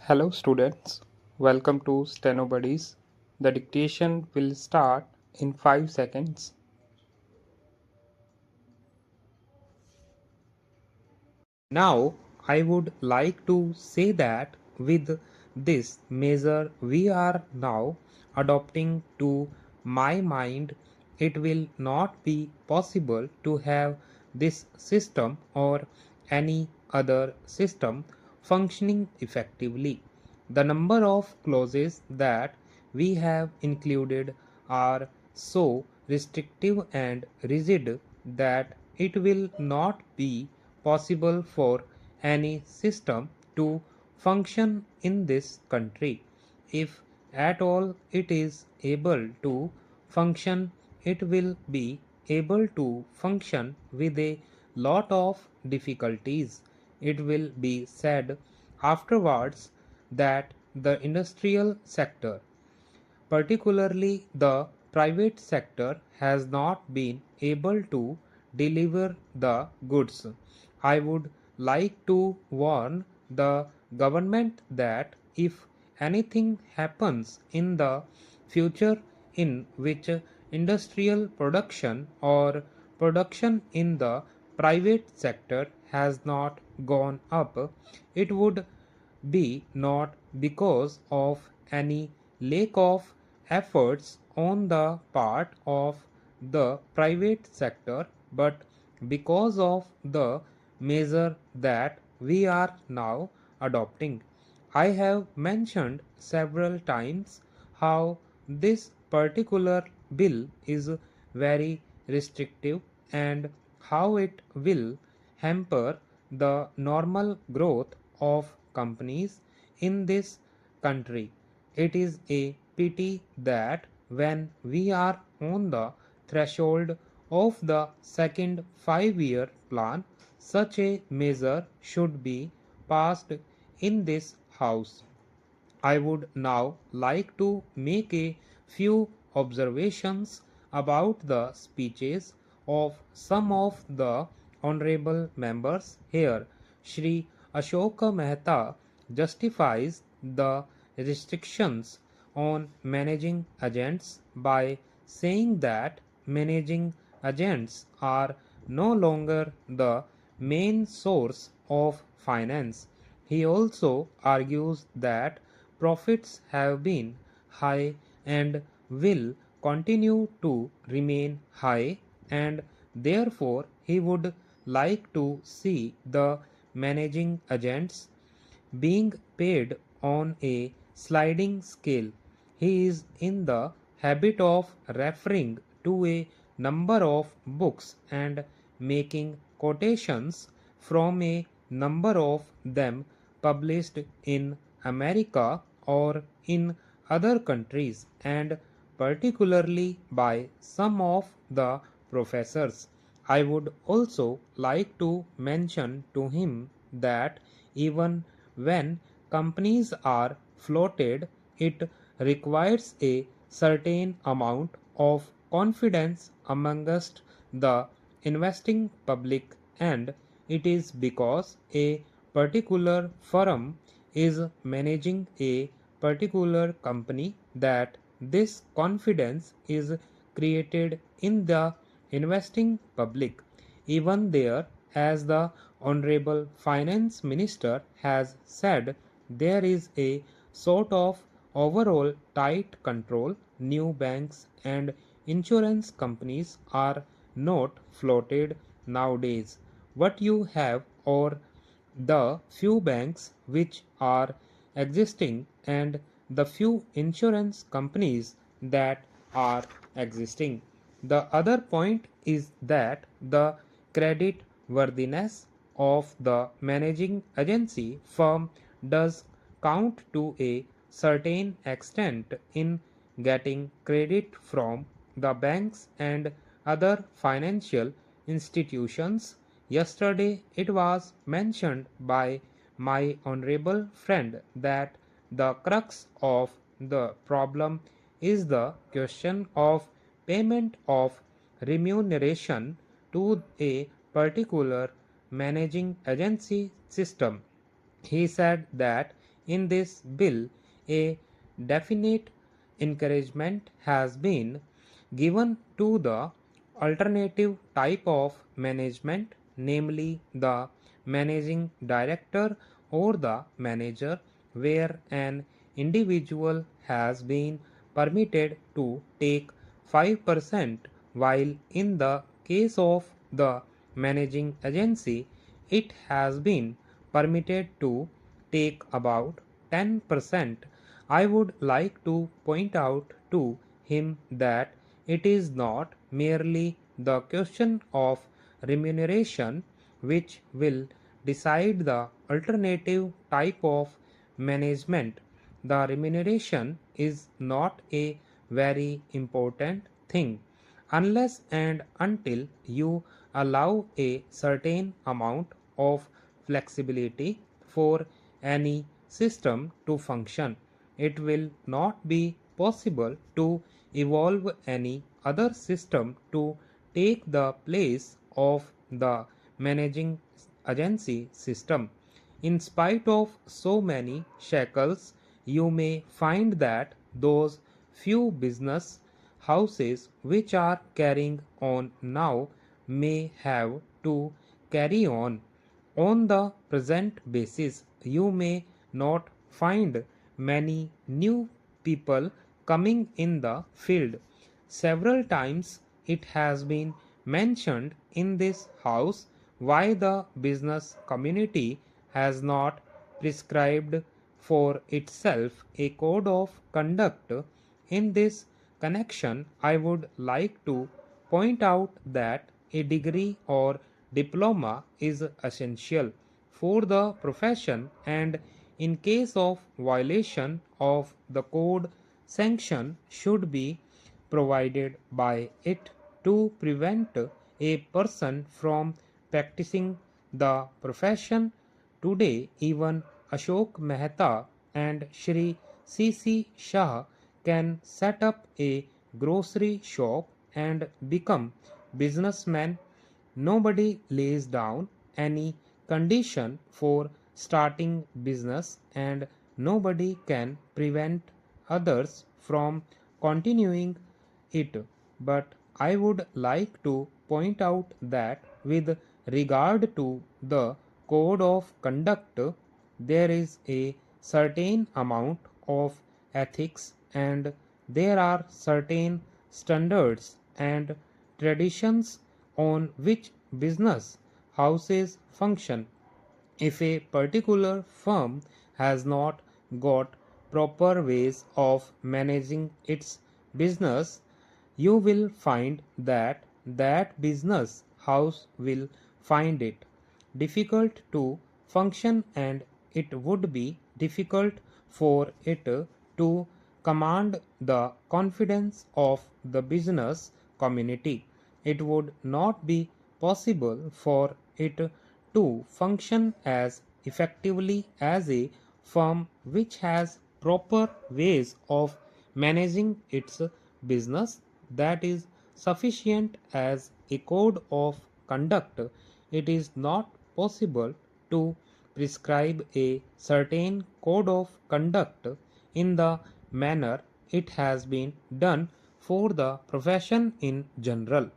Hello students, welcome to Steno Buddies. The dictation will start in 5 seconds. Now, I would like to say that with this measure we are now adopting, to my mind, it will not be possible to have this system or any other system functioning effectively. The number of clauses that we have included are so restrictive and rigid that it will not be possible for any system to function in this country. If at all it is able to function, it will be able to function with a lot of difficulties. It will be said afterwards that the industrial sector, particularly the private sector, has not been able to deliver the goods. I would like to warn the government that if anything happens in the future in which industrial production or production in the private sector has not gone up, it would be not because of any lack of efforts on the part of the private sector, but because of the measure that we are now adopting. I have mentioned several times how this particular bill is very restrictive and how it will hamper the normal growth of companies in this country. It is a pity that when we are on the threshold of the second 5-year plan, such a measure should be passed in this House. I would now like to make a few observations about the speeches of some of the honorable members here. Shri Ashoka Mehta justifies the restrictions on managing agents by saying that managing agents are no longer the main source of finance. He also argues that profits have been high and will continue to remain high, and therefore he would like to see the managing agents being paid on a sliding scale. He is in the habit of referring to a number of books and making quotations from a number of them published in America or in other countries, and particularly by some of the professors. I would also like to mention to him that even when companies are floated, it requires a certain amount of confidence amongst the investing public, and it is because a particular firm is managing a particular company that this confidence is created in the investing public. Even there, as the Honorable Finance Minister has said, there is a sort of overall tight control. New banks and insurance companies are not floated nowadays. What you have are the few banks which are existing and the few insurance companies that are existing. The other point is that the credit worthiness of the managing agency firm does count to a certain extent in getting credit from the banks and other financial institutions. Yesterday it was mentioned by my honorable friend that the crux of the problem is the question of payment of remuneration to a particular managing agency system. He said that In this bill, a definite encouragement has been given to the alternative type of management, namely the managing director or the manager, where an individual has been permitted to take 5%, while in the case of the managing agency, it has been permitted to take about 10%. I would like to point out to him that it is not merely the question of remuneration which will decide the alternative type of management. The remuneration is not a very important thing unless and until you allow a certain amount of flexibility for any system to function. It will not be possible to evolve any other system to take the place of the managing agency system. In spite of so many shackles, you may find that those few business houses which are carrying on now may have to carry on the present basis. You may not find many new people coming in the field. Several times it has been mentioned in this house why the business community has not prescribed for itself a code of conduct. In this connection, I would like to point out that a degree or diploma is essential for the profession, and in case of violation of the code, sanction should be provided by it to prevent a person from practicing the profession. Today, even Ashok Mehta and Shri C.C. Shah can set up a grocery shop and become businessmen. Nobody lays down any condition for starting business, and nobody can prevent others from continuing it. But I would like to point out that with regard to the code of conduct, there is a certain amount of ethics, and there are certain standards and traditions on which business houses function. If a particular firm has not got proper ways of managing its business, you will find that that business house will find it difficult to function, and it would be difficult for it to command the confidence of the business community. It would not be possible for it to function as effectively as a firm which has proper ways of managing its business that is sufficient as a code of conduct. It is not possible to prescribe a certain code of conduct in the manner it has been done for the profession in general.